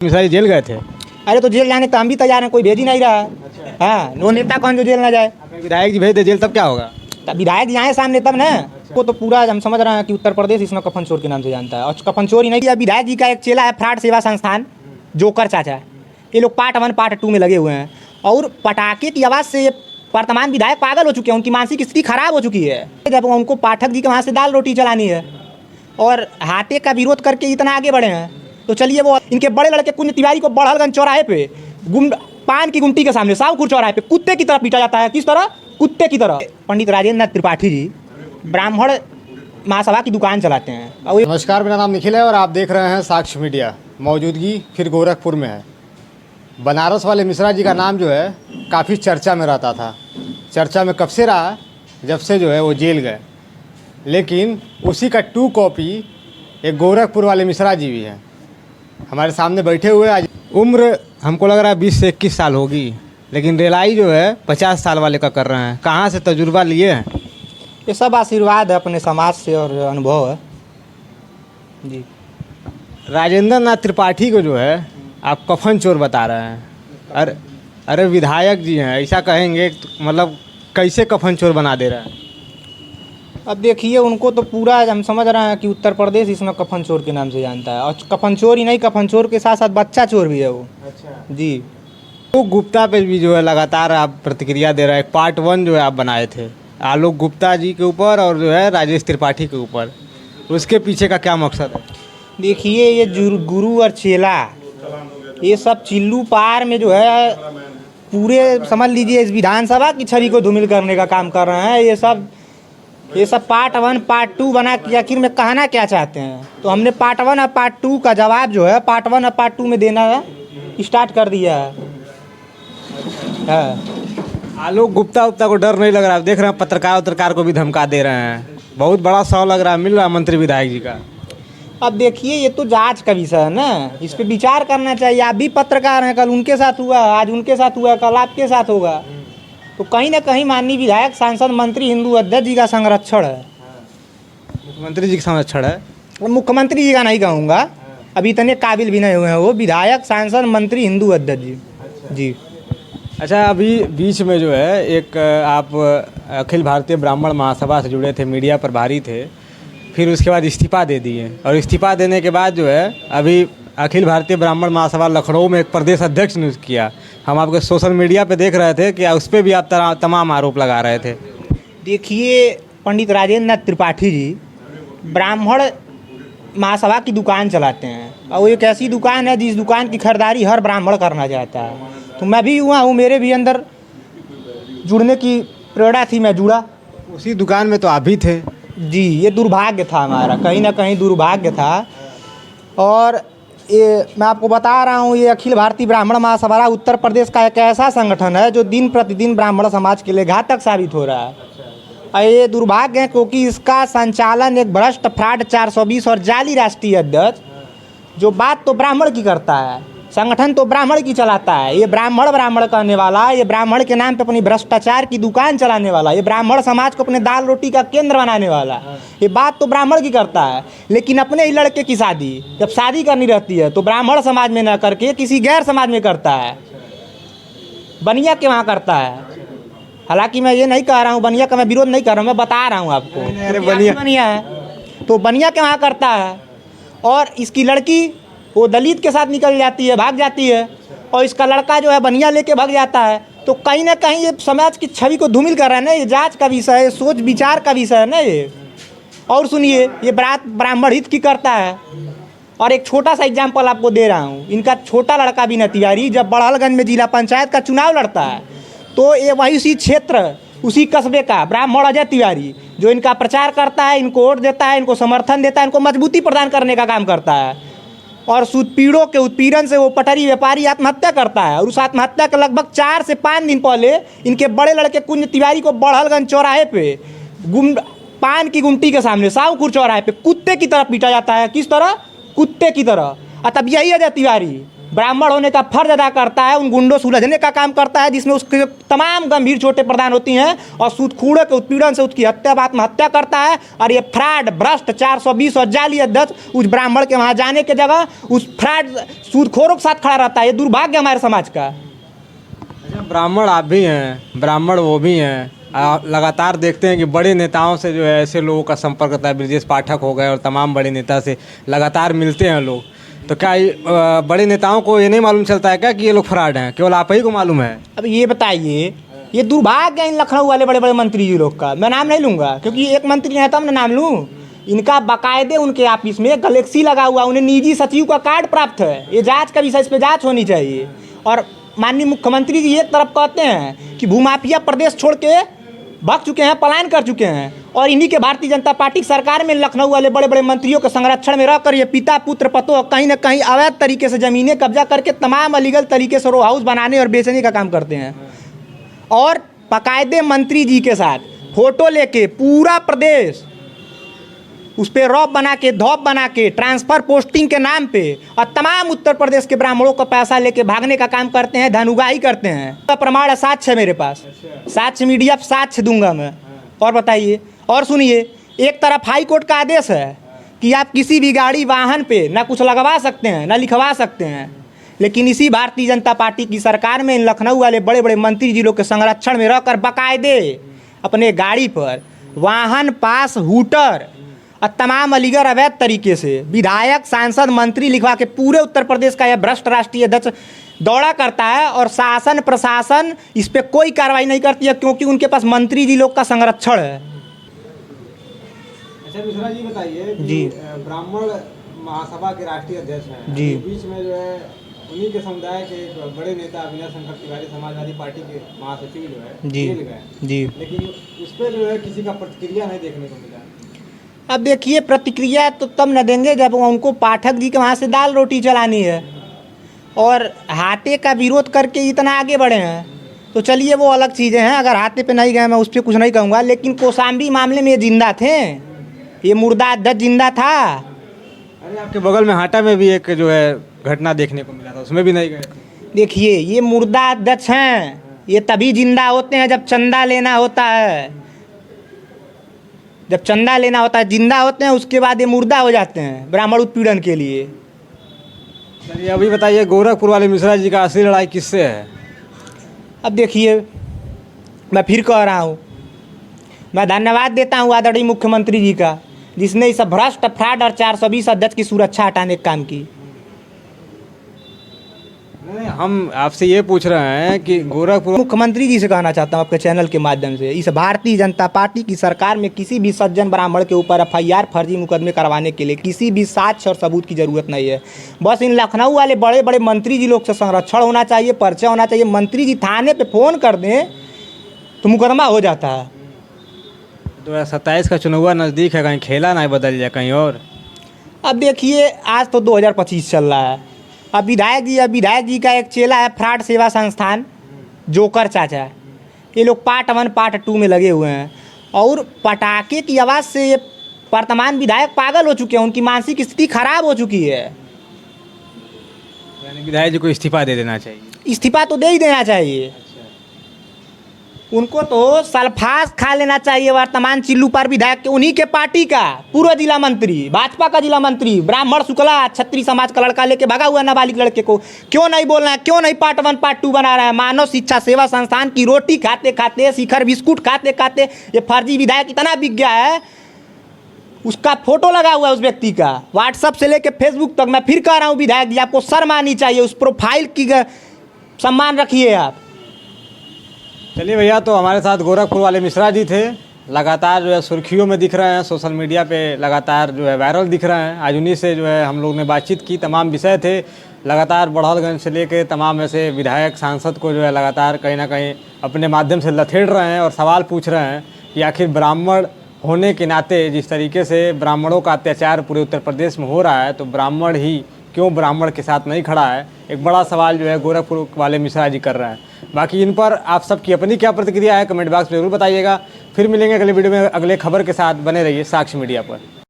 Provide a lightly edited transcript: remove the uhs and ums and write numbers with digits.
Mishra ji jail गए थे। अरे तो जेल जाने तो हम भी तैयार हैं, कोई भेज ही नहीं रहा है। हाँ, वो नेता कौन जो जेल ना जाए। विधायक जी भेज दे जेल तब क्या होगा? तब विधायक जी आए सामने तब ना। वो तो पूरा हम समझ रहे हैं कि उत्तर प्रदेश इसमें कफन चोर के नाम से जानता है। और कफन चोर ही नहीं किया, विधायक जी का एक चेला है फ्रॉड सेवा संस्थान जोकर चाचा, ये लोग पार्ट 1 पार्ट 2 में लगे हुए हैं। और पटाखे की आवाज़ से वर्तमान विधायक पागल हो चुके हैं, उनकी मानसिक स्थिति खराब हो चुकी है। जब उनको पाठक जी के वहाँ से दाल रोटी चलानी है और हाथे का विरोध करके इतना आगे बढ़े हैं, तो चलिए वो इनके बड़े लड़के कुंज तिवारी को बड़हलगंज चौराहे पे पान की गुमटी के सामने साहूपुर चौराहे पे कुत्ते की तरह पीटा जाता है। किस तरह? कुत्ते की तरह। पंडित राजेंद्र नाथ त्रिपाठी जी ब्राह्मण महासभा की दुकान चलाते हैं। नमस्कार, मेरा नाम निखिल है और आप देख रहे हैं साक्ष्य मीडिया। मौजूदगी फिर गोरखपुर में है। बनारस वाले मिश्रा जी का नाम जो है काफ़ी चर्चा में रहता था। चर्चा में कब से रहा? जब से जो है वो जेल गए। लेकिन उसी का 2 कॉपी एक गोरखपुर वाले मिश्रा जी भी हैं, हमारे सामने बैठे हुए। आज उम्र हमको लग रहा है 20 से 21 साल होगी, लेकिन रेलाई जो है 50 साल वाले का कर रहे हैं। कहाँ से तजुर्बा लिए हैं? ये सब आशीर्वाद है अपने समाज से और अनुभव है जी। राजेंद्र नाथ त्रिपाठी को जो है आप कफन चोर बता रहे हैं। अरे विधायक जी हैं, ऐसा कहेंगे तो मतलब कैसे कफन चोर बना दे रहे हैं? अब देखिए, उनको तो पूरा हम समझ रहे हैं कि उत्तर प्रदेश इसमें कफन चोर के नाम से जानता है। और कफन चोर ही नहीं, कफन चोर के साथ साथ बच्चा चोर भी है वो। अच्छा जी। तो गुप्ता पे भी जो है लगातार आप प्रतिक्रिया दे रहे हैं। पार्ट 1 जो है आप बनाए थे आलोक गुप्ता जी के ऊपर और जो है राजेश त्रिपाठी के ऊपर, उसके पीछे का क्या मकसद है? देखिए, ये गुरु और चेला, ये सब चिल्लू पार में जो है पूरे समझ लीजिए इस विधानसभा की छवि को धूमिल करने का काम कर रहे हैं। ये सब पार्ट 1 पार्ट 2 बना के आखिर में कहना क्या चाहते हैं। तो हमने पार्ट 1 और पार्ट 2 का जवाब जो है पार्ट 1 और पार्ट 2 में देना स्टार्ट कर दिया है। आलोक गुप्ता को डर नहीं लग रहा? आप देख रहे हैं पत्रकार को भी धमका दे रहे हैं। बहुत बड़ा सौ लग रहा है मिल रहा है मंत्री विधायक जी का। अब देखिए, ये तो जांच का विषय है ना, इस पे विचार करना चाहिए। आप भी पत्रकार हैं, कल उनके साथ हुआ, आज उनके साथ हुआ, कल आपके साथ होगा। तो कहीं ना कहीं माननीय विधायक सांसद मंत्री हिंदू अध्यक्ष जी का संरक्षण है। मुख्यमंत्री जी का संरक्षण है? मुख्यमंत्री जी का नहीं कहूँगा, अभी इतने काबिल भी नहीं हुए हैं वो। विधायक सांसद मंत्री हिंदू अध्यक्ष जी जी। अच्छा, अभी बीच में जो है एक आप अखिल भारतीय ब्राह्मण महासभा से जुड़े थे, मीडिया प्रभारी थे, फिर उसके बाद इस्तीफा दे दिए। और इस्तीफा देने के बाद जो है अभी अखिल भारतीय ब्राह्मण महासभा लखनऊ में एक प्रदेश अध्यक्ष नियुक्त किया। हम आपके सोशल मीडिया पे देख रहे थे कि उस पर भी आप तमाम आरोप लगा रहे थे। देखिए, पंडित राजेंद्र नाथ त्रिपाठी जी ब्राह्मण महासभा की दुकान चलाते हैं। और वो एक ऐसी दुकान है जिस दुकान की खरीदारी हर ब्राह्मण करना चाहता है। तो मैं भी हुआ हूँ, मेरे भी अंदर जुड़ने की प्रेरणा थी, मैं जुड़ा। उसी दुकान में तो आप भी थे जी। ये दुर्भाग्य था हमारा, कहीं ना कहीं दुर्भाग्य था। और ये मैं आपको बता रहा हूँ, ये अखिल भारतीय ब्राह्मण महासभा उत्तर प्रदेश का एक ऐसा संगठन है जो दिन प्रतिदिन ब्राह्मण समाज के लिए घातक साबित हो रहा है। और ये दुर्भाग्य है क्योंकि इसका संचालन एक भ्रष्ट फ्रॉड 420 और जाली राष्ट्रीय अध्यक्ष, जो बात तो ब्राह्मण की करता है, संगठन तो ब्राह्मण की चलाता है। ये ब्राह्मण करने वाला, ये ब्राह्मण के नाम पे अपनी भ्रष्टाचार की दुकान चलाने वाला, ये ब्राह्मण समाज को अपने दाल रोटी का केंद्र बनाने वाला, ये बात तो ब्राह्मण की करता है। लेकिन अपने ही लड़के की शादी जब शादी करनी रहती है तो ब्राह्मण समाज में न करके किसी गैर समाज में करता है, बनिया के वहाँ करता है। हालांकि मैं ये नहीं कह रहा हूँ, बनिया का मैं विरोध नहीं कर रहा हूँ, मैं बता रहा हूँ आपको। अरे बनिया है तो बनिया के वहाँ करता है। और इसकी लड़की वो दलित के साथ निकल जाती है, भाग जाती है, और इसका लड़का जो है बनिया लेके भाग जाता है। तो कहीं ना कहीं ये समाज की छवि को धूमिल कर रहा है ना। ये जांच का विषय है, सोच विचार का विषय है ना ये। और सुनिए, ये बात ब्राह्मण हित की करता है। और एक छोटा सा एग्जाम्पल आपको दे रहा हूँ। इनका छोटा लड़का बिना तिवारी जब बड़हलगंज में जिला पंचायत का चुनाव लड़ता है, तो ये वही उसी क्षेत्र उसी कस्बे का ब्राह्मण अजय तिवारी जो इनका प्रचार करता है, इनको वोट देता है, इनको समर्थन देता है, इनको मजबूती प्रदान करने का काम करता है। और सुदपीड़ों के उत्पीड़न से वो पटरी व्यापारी आत्महत्या करता है। और उस आत्महत्या के लगभग 4 से 5 दिन पहले इनके बड़े लड़के कुंज तिवारी को बड़हलगंज चौराहे पे पान की गुमटी के सामने साहूपुर चौराहे पे कुत्ते की तरह पीटा जाता है। किस तरह? कुत्ते की तरह। और तब यही अजय तिवारी ब्राह्मण होने का फर्ज अदा करता है, उन गुंडों से उलझने का काम करता है जिसमें उसके तमाम गंभीर चोटें प्रदान होती हैं और सूदखोरों के उत्पीड़न से उसकी आत्महत्या करता है। और ये फ्रॉड भ्रष्ट 420 और जाली अध्यक्ष उस ब्राह्मण के वहाँ जाने की जगह उस फ्रॉड सूदखोरों के साथ खड़ा रहता है। ये दुर्भाग्य हमारे समाज का। अच्छा, ब्राह्मण आप भी हैं, ब्राह्मण वो भी हैं, लगातार देखते हैं कि बड़े नेताओं से जो है ऐसे लोगों का संपर्क होता है। ब्रजेश पाठक हो गए और तमाम बड़े नेता से लगातार मिलते हैं लोग, तो क्या बड़े नेताओं को ये नहीं मालूम चलता है क्या कि ये लोग फ्रॉड हैं? केवल आप ही को मालूम है? अब ये बताइए, ये दुर्भाग्य है इन लखनऊ वाले बड़े बड़े मंत्री जी लोग का। मैं नाम नहीं लूँगा क्योंकि एक मंत्री है तब मैं नाम लूँ। इनका बाकायदे उनके ऑफिस में गैलेक्सी लगा हुआ, उन्हें निजी सचिव का कार्ड प्राप्त है। ये जाँच का विषय, इस पर जाँच होनी चाहिए। और माननीय मुख्यमंत्री जी एक तरफ कहते हैं कि भूमाफिया प्रदेश छोड़ के भाग चुके हैं, पलायन कर चुके हैं, और इन्हीं के भारतीय जनता पार्टी की सरकार में लखनऊ वाले बड़े बड़े मंत्रियों के संरक्षण में रहकर ये पिता पुत्र पतो कहीं ना कहीं अवैध तरीके से ज़मीनें कब्जा करके तमाम अलीगल तरीके से रो हाउस बनाने और बेचने का काम करते हैं। और बाकायदे मंत्री जी के साथ फोटो लेके पूरा प्रदेश उस पर रॉब बना के, धौप बना के, ट्रांसफ़र पोस्टिंग के नाम पे और तमाम उत्तर प्रदेश के ब्राह्मणों का पैसा लेके भागने का काम करते हैं, धन उगाही करते हैं। तो प्रमाण है, साक्ष्य है मेरे पास, साक्ष्य मीडिया साक्ष्य दूंगा मैं। और बताइए, और सुनिए, एक तरफ हाई कोर्ट का आदेश है कि आप किसी भी गाड़ी वाहन पे ना कुछ लगवा सकते हैं ना लिखवा सकते हैं, लेकिन इसी भारतीय जनता पार्टी की सरकार में इन लखनऊ वाले बड़े बड़े मंत्री जी लोग के संरक्षण में रहकर बाकायदे अपने गाड़ी पर वाहन पास, हूटर और तमाम अलीगढ़ अवैध तरीके से विधायक, सांसद, मंत्री लिखवा के पूरे उत्तर प्रदेश का यह भ्रष्ट राष्ट्रीय अध्यक्ष दौड़ा करता है। और शासन प्रशासन इस पर कोई कार्रवाई नहीं करती है क्योंकि उनके पास मंत्री जी लोग का संरक्षण है। अच्छा मिश्रा जी बताइए जी, ब्राह्मण महासभा के राष्ट्रीय अध्यक्ष हैं जी, बीच में जो है उन्हीं के समुदाय के एक बड़े नेता अविनाश शंकर तिवारी समाजवादी पार्टी के महासचिव जो है जी, जेल गए, जी, लेकिन उस पर जो है किसी का प्रतिक्रिया नहीं देखने को मिला। अब देखिए, प्रतिक्रिया तो तब न देंगे जब उनको पाठक जी के वहाँ से दाल रोटी चलानी है। और हाथे का विरोध करके इतना आगे बढ़े हैं तो चलिए वो अलग चीज़ें हैं। अगर हाथे पे नहीं गए मैं उस पर कुछ नहीं कहूँगा, लेकिन कौशाम्बी मामले में ये जिंदा थे, ये मुर्दा अध्यक्ष जिंदा था। अरे आपके बगल में हाटा में भी एक जो है घटना देखने को मिला था, उसमें भी नहीं गए थे। देखिए, ये मुर्दा अध्यक्ष हैं, ये तभी जिंदा होते हैं जब चंदा लेना होता है। जब चंदा लेना होता है जिंदा होते हैं, उसके बाद ये मुर्दा हो जाते हैं ब्राह्मण उत्पीड़न के लिए। चलिए अभी बताइए, गोरखपुर वाले मिश्रा जी का असली लड़ाई किससे है? अब देखिए, मैं फिर कह रहा हूँ, मैं धन्यवाद देता हूँ आदरणीय मुख्यमंत्री जी का, जिसने इस भ्रष्ट, फ्रॉड और 420 अध्यक्ष की सुरक्षा हटाने का काम की। नहीं, हम आपसे ये पूछ रहे हैं कि गोरखपुर मुख्यमंत्री जी से कहना चाहता हूँ आपके चैनल के माध्यम से, इस भारतीय जनता पार्टी की सरकार में किसी भी सज्जन ब्राह्मण के ऊपर FIR, फर्जी मुकदमे करवाने के लिए किसी भी साक्ष्य और सबूत की ज़रूरत नहीं है। बस इन लखनऊ वाले बड़े बड़े मंत्री जी लोग से संरक्षण होना चाहिए, पर्चा होना चाहिए। मंत्री जी थाने पर फ़ोन कर दें तो मुकदमा हो जाता है। 2027 का चुनाव नज़दीक है, कहीं खेला ना बदल जाए कहीं और। अब देखिए, आज तो 2025 चल रहा है। अब विधायक जी का एक चेला है फ्रॉड सेवा संस्थान, जोकर चाचा। ये लोग पार्ट 1 पार्ट 2 में लगे हुए हैं और पटाखे की आवाज़ से ये वर्तमान विधायक पागल हो चुके हैं, उनकी मानसिक स्थिति खराब हो चुकी है। यानी विधायक जी को इस्तीफा दे देना चाहिए। इस्तीफा तो दे ही देना चाहिए। उनको तो सल्फास खा लेना चाहिए। वर्तमान चिल्लूपार विधायक के, उन्हीं के पार्टी का पूर्व जिला मंत्री, भाजपा का जिला मंत्री, ब्राह्मण शुक्ला क्षत्रिय समाज का लड़का लेके भागा हुआ नाबालिग लड़के को क्यों नहीं बोलना है? क्यों नहीं पार्ट 1 पार्ट 2 बना रहा है? मानव शिक्षा सेवा संस्थान की रोटी खाते खाते, शिखर बिस्कुट खाते खाते ये फर्जी विधायक इतना बिक गया है, उसका फोटो लगा हुआ है उस व्यक्ति का, व्हाट्सअप से लेके फेसबुक तक। मैं फिर कह रहा हूँ विधायक जी, आपको शर्म आनी चाहिए, उस प्रोफाइल की सम्मान रखिए आप। चलिए भैया, तो हमारे साथ गोरखपुर वाले मिश्रा जी थे, लगातार जो है सुर्खियों में दिख रहे हैं, सोशल मीडिया पे लगातार जो है वायरल दिख रहे हैं। आज उन्हीं से जो है हम लोग ने बातचीत की, तमाम विषय थे, लगातार बड़ौलगंज से लेके तमाम ऐसे विधायक, सांसद को जो है लगातार कहीं ना कहीं अपने माध्यम से लथेड़ रहे हैं और सवाल पूछ रहे हैं कि आखिर ब्राह्मण होने के नाते जिस तरीके से ब्राह्मणों का अत्याचार पूरे उत्तर प्रदेश में हो रहा है, तो ब्राह्मण ही क्यों ब्राह्मण के साथ नहीं खड़ा है? एक बड़ा सवाल जो है गोरखपुर वाले मिश्रा जी कर रहे हैं। बाकी इन पर आप सबकी अपनी क्या प्रतिक्रिया है, कमेंट बॉक्स में जरूर बताइएगा। फिर मिलेंगे अगले वीडियो में अगले खबर के साथ। बने रहिए साक्ष्य मीडिया पर।